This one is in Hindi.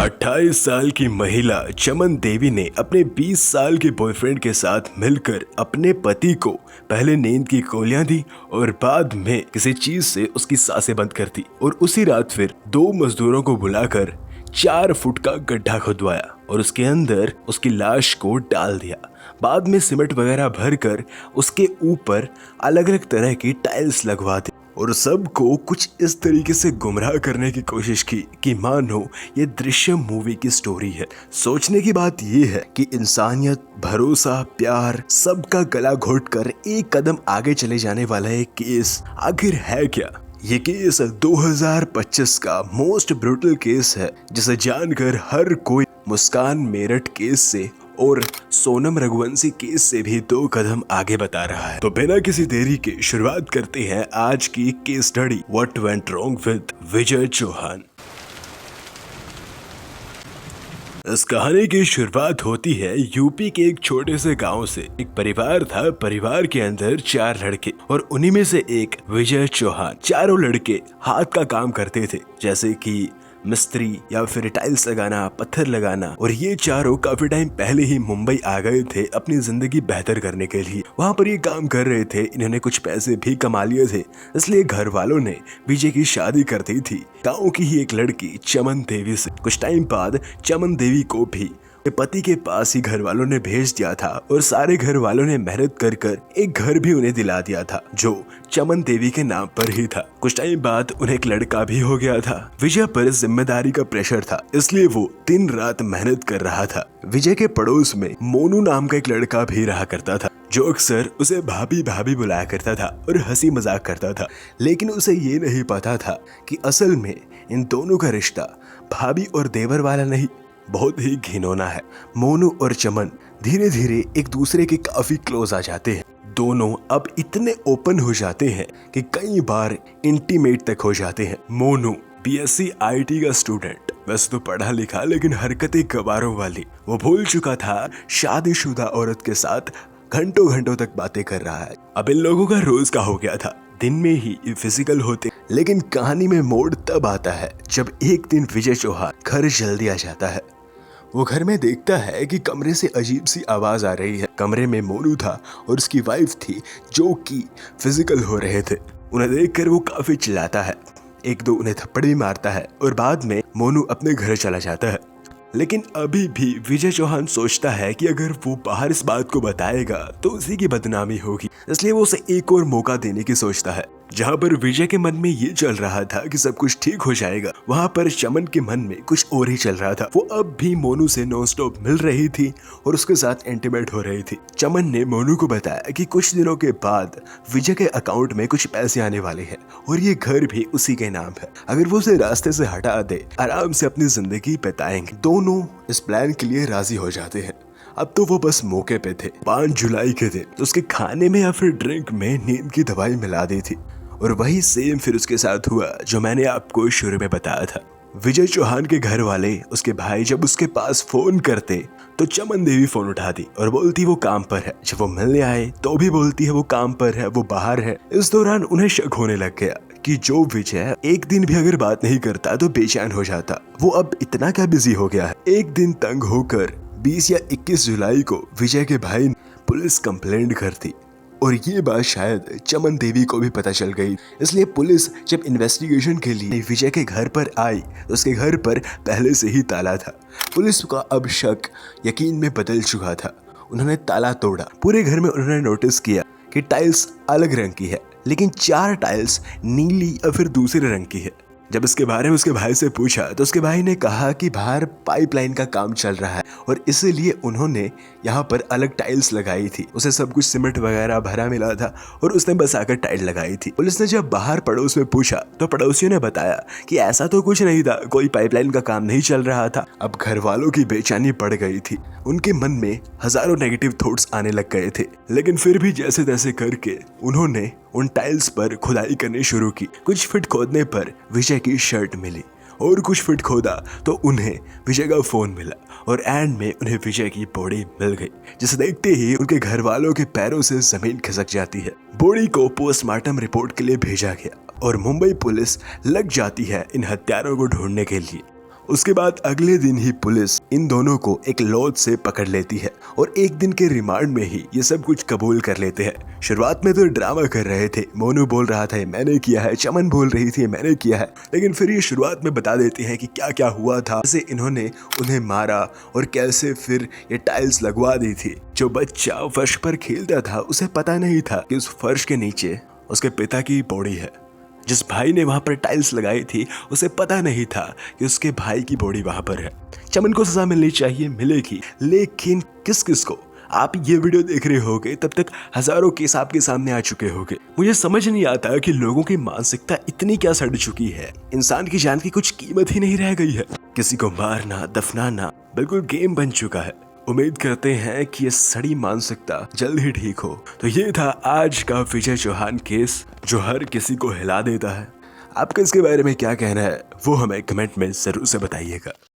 28 साल की महिला चमन देवी ने अपने 20 साल के बॉयफ्रेंड के साथ मिलकर अपने पति को पहले नींद की गोलियां दी और बाद में किसी चीज से उसकी सांसें बंद कर दी और उसी रात फिर 2 मजदूरों को बुलाकर 4 फुट का गड्ढा खुदवाया और उसके अंदर उसकी लाश को डाल दिया। बाद में सीमेंट वगैरह भरकर उसके ऊपर अलग अलग तरह की टाइल्स लगवा दी और सबको कुछ इस तरीके से गुमराह करने की कोशिश की कि मानो ये दृश्यम मूवी की स्टोरी है। सोचने की बात ये है कि इंसानियत, भरोसा, प्यार सबका गला घोटकर एक कदम आगे चले जाने वाला ये केस आखिर है क्या? ये केस 2025 का मोस्ट ब्रूटल केस है जिसे जानकर हर कोई मुस्कान मेरठ केस से और सोनम रघुवंशी केस से भी 2 कदम आगे बता रहा है। तो बिना किसी देरी के शुरुआत करते हैं आज की case study what went wrong with Vijay Chauhan. इस कहानी की शुरुआत होती है यूपी के एक छोटे से गांव से। एक परिवार था, परिवार के अंदर 4 लड़के और उन्हीं में से एक विजय चौहान। चारों लड़के हाथ का काम करते थे, जैसे कि मिस्त्री या फिर टाइल्स लगाना, पत्थर लगाना। और ये चारों काफी टाइम पहले ही मुंबई आ गए थे अपनी जिंदगी बेहतर करने के लिए। वहाँ पर ये काम कर रहे थे, इन्होंने कुछ पैसे भी कमा लिए थे, इसलिए घर वालों ने विजय की शादी कर दी थी गाँव की ही एक लड़की चमन देवी से। कुछ टाइम बाद चमन देवी को भी पति के पास ही घर वालों ने भेज दिया था और सारे घर वालों ने मेहनत कर कर एक घर भी उन्हें दिला दिया था जो चमन देवी के नाम पर ही था। कुछ टाइम बाद उन्हें एक लड़का भी हो गया था। विजय पर जिम्मेदारी का प्रेशर था, इसलिए वो दिन रात मेहनत कर रहा था। विजय के पड़ोस में मोनू नाम का एक लड़का भी रहा करता था जो अक्सर उसे भाभी भाभी बुलाया करता था और हंसी मजाक करता था। लेकिन उसे ये नहीं पता था कि असल में इन दोनों का रिश्ता भाभी और देवर वाला नहीं, बहुत ही घिनौना है। मोनू और चमन धीरे धीरे एक दूसरे के काफी क्लोज आ जाते हैं। दोनों अब इतने ओपन हो जाते हैं कि कई बार इंटीमेट तक हो जाते हैं। मोनू BSc IT का स्टूडेंट, वैसे तो पढ़ा लिखा लेकिन हरकतें गवारों वाली। वो भूल चुका था शादीशुदा औरत के साथ घंटों घंटों तक बातें कर रहा है। अब इन लोगों का रोज का हो गया था, दिन में ही फिजिकल होते। लेकिन कहानी में मोड़ तब आता है जब एक दिन विजय चौहान घर जल्दी आ जाता है। वो घर में देखता है कि कमरे से अजीब सी आवाज आ रही है। कमरे में मोनू था और उसकी वाइफ थी जो कि फिजिकल हो रहे थे। उन्हें देखकर वो काफी चिल्लाता है, 1-2 उन्हें थप्पड़ भी मारता है और बाद में मोनू अपने घर चला जाता है। लेकिन अभी भी विजय चौहान सोचता है कि अगर वो बाहर इस बात को बताएगा तो उसी की बदनामी होगी, इसलिए वो उसे एक और मौका देने की सोचता है। जहाँ पर विजय के मन में ये चल रहा था कि सब कुछ ठीक हो जाएगा, वहाँ पर चमन के मन में कुछ और ही चल रहा था। वो अब भी मोनू से नॉन स्टॉप मिल रही थी और उसके साथ इंटीमेट हो रही थी। चमन ने मोनू को बताया कि कुछ दिनों के बाद विजय के अकाउंट में कुछ पैसे आने वाले हैं और ये घर भी उसी के नाम है। अगर वो उसे रास्ते से हटा दे, आराम से अपनी जिंदगी बिताएंगे। दोनों इस प्लान के लिए राजी हो जाते हैं। अब तो वो बस मौके पे थे। 5 जुलाई के दिन तो उसके खाने में या फिर ड्रिंक में नींद की दवाई मिला दी थी और वही सेम फिर उसके साथ हुआ जो मैंने आपको शुरू में बताया था। विजय चौहान के घर वाले, उसके भाई जब उसके पास फोन करते तो चमन देवी फोन उठाती और बोलती वो काम पर है। जब वो मिलने आए तो भी बोलती है वो काम पर है, वो बाहर है। इस दौरान उन्हें शक होने लग गया कि जो विजय एक दिन भी अगर बात नहीं करता तो बेचैन हो जाता, वो अब इतना क्या बिजी हो गया है। एक दिन तंग होकर 20 या 21 जुलाई को विजय के भाई ने पुलिस कंप्लेंट कर दी और ये बात शायद चमन देवी को भी पता चल गई। इसलिए पुलिस जब इन्वेस्टिगेशन के लिए विजय के घर पर आई तो उसके घर पर पहले से ही ताला था। पुलिस का अब शक यकीन में बदल चुका था। उन्होंने ताला तोड़ा। पूरे घर में उन्होंने नोटिस किया कि टाइल्स अलग रंग की है, लेकिन 4 टाइल्स नीली या फिर दूसरे रंग की है। जब इसके बारे में उसके भाई से पूछा तो उसके भाई ने कहा कि बाहर पाइपलाइन का काम चल रहा है और इसीलिए उन्होंने यहाँ पर अलग टाइल्स लगाई थी। उसे सब कुछ सीमेंट वगैरह भरा मिला था और उसने बस आकर टाइल लगाई थी। पुलिस ने जब बाहर पड़ोस में पूछा तो पड़ोसियों ने बताया कि ऐसा तो कुछ नहीं था, कोई पाइपलाइन का काम नहीं चल रहा था। अब घर वालों की बेचैनी बढ़ गई थी। उनके मन में हजारों नेगेटिव थॉट्स आने लग गए थे, लेकिन फिर भी जैसे तैसे करके उन्होंने उन टाइल्स पर खुदाई करनी शुरू की। कुछ फीट खोदने पर विजय की शर्ट मिली और कुछ फीट खोदा तो उन्हें विजय का फोन मिला और एंड में उन्हें विजय की बॉडी मिल गई, जिसे देखते ही उनके घर वालों के पैरों से जमीन खिसक जाती है। बॉडी को पोस्टमार्टम रिपोर्ट के लिए भेजा गया और मुंबई पुलिस लग जाती है इन हत्यारों को ढूंढने के लिए। उसके बाद अगले दिन ही पुलिस इन दोनों को एक लॉज से पकड़ लेती है और एक दिन के रिमांड में ही ये सब कुछ कबूल कर लेते हैं। शुरुआत में तो ड्रामा कर रहे थे, मोनू बोल रहा था मैंने किया है, चमन बोल रही थी मैंने किया है, लेकिन फिर ये शुरुआत में बता देते हैं कि क्या क्या हुआ था, कैसे इन्होंने उन्हें मारा और कैसे फिर ये टाइल्स लगवा दी थी। जो बच्चा फर्श पर खेलता था उसे पता नहीं था कि उस फर्श के नीचे उसके पिता की बॉडी है। जिस भाई ने वहां पर टाइल्स लगाई थी उसे पता नहीं था कि उसके भाई की बॉडी वहां पर है। चमन को सजा मिलनी चाहिए, मिलेगी, लेकिन किस किस को? आप ये वीडियो देख रहे होगे तब तक हजारों केस आपके सामने आ चुके होंगे। मुझे समझ नहीं आता कि लोगों की मानसिकता इतनी क्या सड़ चुकी है। इंसान की जान की कुछ कीमत ही नहीं रह गई है। किसी को मारना, दफनाना बिल्कुल गेम बन चुका है। उम्मीद करते हैं कि ये सड़ी मानसिकता जल्द ही ठीक हो। तो ये था आज का विजय चौहान केस जो हर किसी को हिला देता है। आपका इसके बारे में क्या कहना है वो हमें कमेंट में जरूर से बताइएगा।